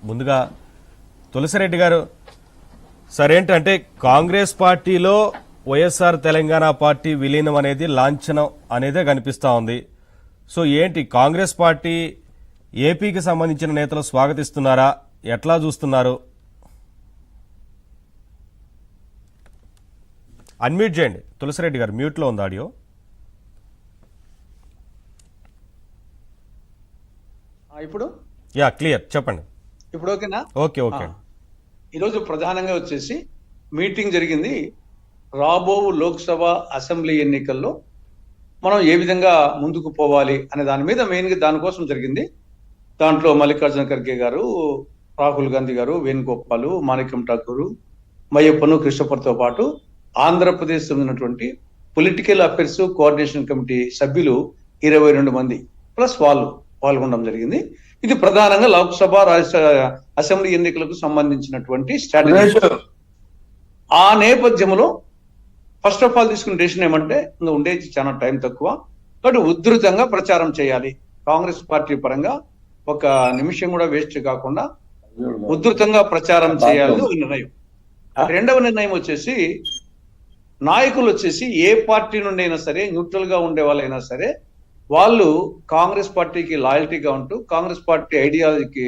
ముందుగా తులసిరెడ్డి గారు సరేంటంటే కాంగ్రెస్ పార్టీలో వైఎస్ఆర్ తెలంగాణ పార్టీ విలీనం అనేది లాంఛనం అనేదే కనిపిస్తా ఉంది. సో ఏంటి కాంగ్రెస్ పార్టీ ఏపీకి సంబంధించిన నేతలు స్వాగతిస్తున్నారా, ఎట్లా చూస్తున్నారు? అన్మ్యూట్ చేయండి తులసిరెడ్డి గారు, మ్యూట్లో ఉంది ఆడియో. ఇప్పుడు యా క్లియర్, చెప్పండి. ఇప్పుడు ఓకేనా? Okay okay. ఈరోజు ప్రధానంగా వచ్చేసి మీటింగ్ జరిగింది. రాబో లోక్సభ అసెంబ్లీ ఎన్నికల్లో మనం ఏ విధంగా ముందుకు పోవాలి అనే దాని మీద మెయిన్గా దానికోసం జరిగింది. దాంట్లో మల్లికార్జున ఖర్గే గారు, రాహుల్ గాంధీ గారు, వేణుగోపాల్, మాణిక్యం ఠాకూర్, మయ్యప్పను, కృష్ణపర్తో పాటు ఆంధ్రప్రదేశ్ ఉన్నటువంటి పొలిటికల్ అఫైర్స్ కోఆర్డినేషన్ కమిటీ సభ్యులు 22 మంది ప్లస్ వాళ్ళు పాల్గొనడం జరిగింది. ఇది ప్రధానంగా లోక్సభ అసెంబ్లీ ఎన్నికలకు సంబంధించినటువంటి స్ట్రాటజీ. ఆ నేపథ్యంలో ఫస్ట్ ఆఫ్ ఆల్ తీసుకున్న డెసిషన్ ఏమంటే, ఇంకా ఉండేది చాలా టైం తక్కువ, కాబట్టి ఉధృతంగా ప్రచారం చేయాలి. కాంగ్రెస్ పార్టీ పరంగా ఒక నిమిషం కూడా వేస్ట్ కాకుండా ఉధృతంగా ప్రచారం చేయాలని ఒక నిర్ణయం. రెండవ నిర్ణయం వచ్చేసి నాయకులు వచ్చేసి ఏ పార్టీ నుండి అయినా సరే, న్యూట్రల్ గా ఉండే వాళ్ళైనా సరే, వాళ్ళు కాంగ్రెస్ పార్టీకి లాయల్టీగా ఉంటూ కాంగ్రెస్ పార్టీ ఐడియాలజీకి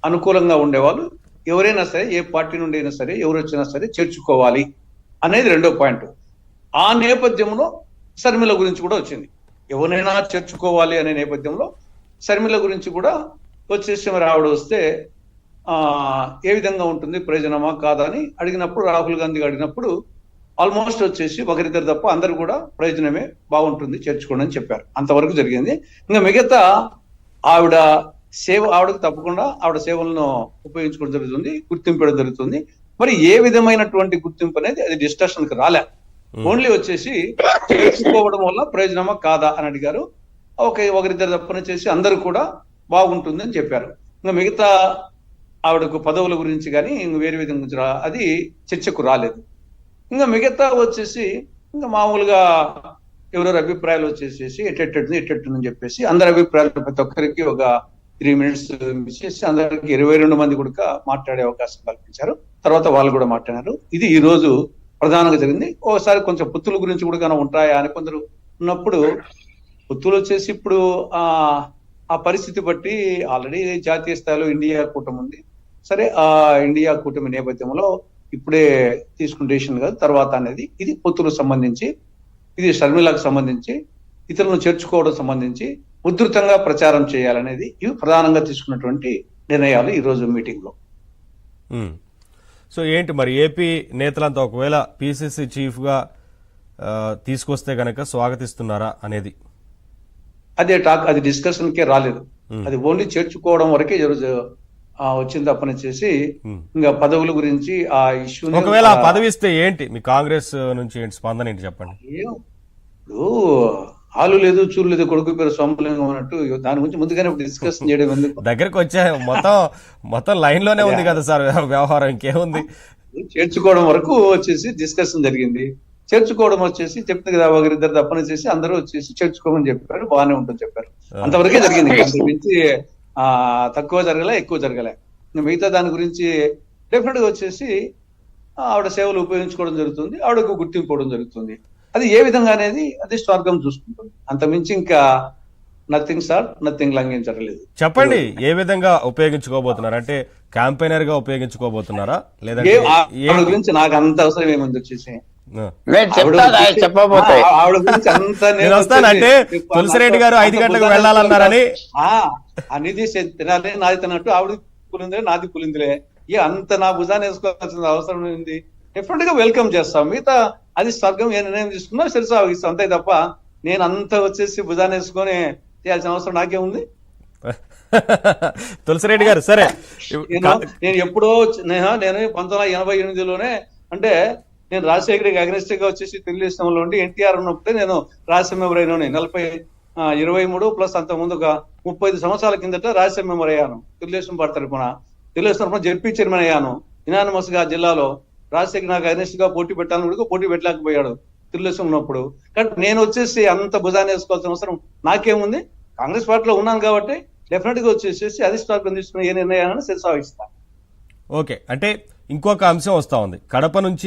అనుకూలంగా ఉండేవాళ్ళు ఎవరైనా సరే, ఏ పార్టీ నుండి అయినా సరే, ఎవరు వచ్చినా సరే చేర్చుకోవాలి అనేది రెండో పాయింట్. ఆ నేపథ్యంలో షర్మిల గురించి కూడా వచ్చింది. ఎవరైనా చేర్చుకోవాలి అనే నేపథ్యంలో షర్మిల గురించి కూడా వచ్చేసి ఆవిడ వస్తే ఏ విధంగా ఉంటుంది, ప్రయోజనమా కాదా అని అడిగినప్పుడు, రాహుల్ గాంధీ అడిగినప్పుడు ఆల్మోస్ట్ వచ్చేసి ఒకరిద్దరు తప్ప అందరు కూడా ప్రయోజనమే, బాగుంటుంది, చేర్చుకోండి అని చెప్పారు. అంతవరకు జరిగింది. ఇంకా మిగతా ఆవిడకు తప్పకుండా ఆవిడ సేవలను ఉపయోగించుకోవడం జరుగుతుంది, గుర్తింపడం జరుగుతుంది. మరి ఏ విధమైనటువంటి గుర్తింపు అనేది అది డిస్కషన్కి రాలే. ఓన్లీ వచ్చేసి చేర్చుకోవడం వల్ల ప్రయోజనమా కాదా అని అడిగారు. ఒకరిద్దరు తప్పని చేసి అందరూ కూడా బాగుంటుంది అని చెప్పారు. ఇంకా మిగతా ఆవిడకు పదవుల గురించి కానీ వేరే విధంగా అది చర్చకు రాలేదు. ఇంకా మిగతా వచ్చేసి ఇంకా మామూలుగా ఎవరెవరు అభిప్రాయాలు వచ్చేసేసి ఎట్టెట్టుందని చెప్పేసి అందరి అభిప్రాయాలు ప్రతి ఒక్కరికి ఒక 3 minutes చేసి అందరికి 22 మంది కూడా మాట్లాడే అవకాశం కల్పించారు. తర్వాత వాళ్ళు కూడా మాట్లాడారు. ఇది ఈ రోజు ప్రధానంగా జరిగింది. ఒకసారి కొంచెం పొత్తుల గురించి కూడా ఉంటాయా అని కొందరు ఉన్నప్పుడు, పొత్తులు వచ్చేసి ఇప్పుడు ఆ పరిస్థితి బట్టి ఆల్రెడీ జాతీయ స్థాయిలో ఇండియా కూటమి ఉంది. సరే, ఆ ఇండియా కూటమి నేపథ్యంలో ఇప్పుడే తీసుకున్న డెసిషన్ కాదు, తర్వాత అనేది ఇది పొత్తులకు సంబంధించి, ఇది షర్మిలకు సంబంధించి, ఇతరులను చేర్చుకోవడం సంబంధించి ఉధృతంగా ప్రచారం చేయాలనేది ఇవి ప్రధానంగా తీసుకున్నటువంటి నిర్ణయాలు ఈ రోజు మీటింగ్ లో. సో ఏంటి మరి ఏపీ నేతలంతా ఒకవేళ పిసిసి చీఫ్ గా తీసుకొస్తే గనక స్వాగతిస్తున్నారా అనేది? అదే టాక్, అది డిస్కషన్ కే రాలేదు. అది ఓన్లీ చేర్చుకోవడం వరకే ఈరోజు వచ్చింది తప్పని చేసి ఇంకా పదవుల గురించి ఆ ఇష్యూ. ఒకవేళ ఆ పదవి ఇస్తే ఏంటి మీ కాంగ్రెస్ నుంచి ఏంటి స్పందన ఏంటి చెప్పండి. ఇప్పుడు ఆలు లేదు చూలు లేదు కొడుకు పేరు సోమలింగం అన్నట్టు దాని గురించి ముందుగానే డిస్కషన్ చేయడం ఎందుకు? దగ్గరకు వచ్చే మొత్తం లైన్ లోనే ఉంది కదా సార్ వ్యవహారం, ఇంకేముంది? చేర్చుకోవడం వరకు వచ్చేసి డిస్కషన్ జరిగింది. చేర్చుకోవడం వచ్చేసి చెప్తుంది కదా, ఒకరిద్దరు తప్పని చేసి అందరూ వచ్చేసి చేర్చుకోమని చెప్పారు, బాగానే ఉంటుంది చెప్పారు. అంతవరకే జరిగింది. అంతకు మించి తక్కువ జరగలే, ఎక్కువ జరగలే. మిగతా దాని గురించి డెఫినెట్ గా వచ్చేసి ఆవిడ సేవలు ఉపయోగించుకోవడం జరుగుతుంది, ఆవిడకు గుర్తింపు ఇవ్వడం జరుగుతుంది. అది ఏ విధంగా అనేది అధిష్టానం చూసుకుంటుంది. అంతమించి ఇంకా నథింగ్ సార్, నథింగ్ లంఘించలేదు. చెప్పండి, ఏ విధంగా ఉపయోగించుకోబోతున్నారు? అంటే క్యాంపెయినర్ గా ఉపయోగించుకోబోతున్నారా లేదా? ఆవిడ గురించి నాకు అంత అవసరం ఏముంది వచ్చేసి ఆవిడ గురించి అంత వస్తానంటే తులసిరెడ్డి గారు 5 గంటలకు వెళ్ళాలన్నారని అనేది తినాలి, నాది తిన్నట్టు ఆవిడ పులిందిలే, నాది పులిందిలే, అంత నా భుజాన్ని వేసుకోవాల్సిన అవసరం ఉంది. డెఫినెట్ గా వెల్కమ్ చేస్తాం. మిగతా అది స్వర్గం ఏ నిర్ణయం తీసుకున్నా శిరసాగిస్తాం, అంతే తప్ప నేను అంత వచ్చేసి భుజాన్ని వేసుకొని చేయాల్సిన అవసరం నాకేముంది? తులసిరెడ్డి గారు సరే, నేను ఎప్పుడో నేను 1988లోనే అంటే నేను రాజశేఖరికి అగ్రెస్ట్ గా వచ్చేసి తెలుగుదేశంలో ఉండి ఎన్టీఆర్ ఉన్నప్పుడే నేను రాజ్యసభ మెంబర్ అయినా 23 ప్లస్ అంత ముందు 35 సంవత్సరాల కిందట రాజ్యసభ మెంబర్ అయ్యాను. తెలుగుదేశం పార్టీ తరఫున జెడ్పీ చైర్మన్ అయ్యాను. ఇనానిమస్ గా జిల్లాలో రాజశేఖర్ నాకు అగ్రెస్ట్ గా పోటీ పెట్టాలని కూడా పోటీ పెట్టలేకపోయాడు తెలుగుదేశం ఉన్నప్పుడు. కాబట్టి నేను వచ్చేసి అంత భుజాన్ని వేసుకోవాల్సిన అవసరం నాకేముంది? కాంగ్రెస్ పార్టీలో ఉన్నాను కాబట్టి డెఫినెట్ గా వచ్చేసేసి అధిష్టానం తీసుకున్న ఏ నిర్ణయాలను శిరసావహిస్తాను. ఓకే, అంటే ఇంకొక అంశం వస్తా ఉంది. కడప నుంచి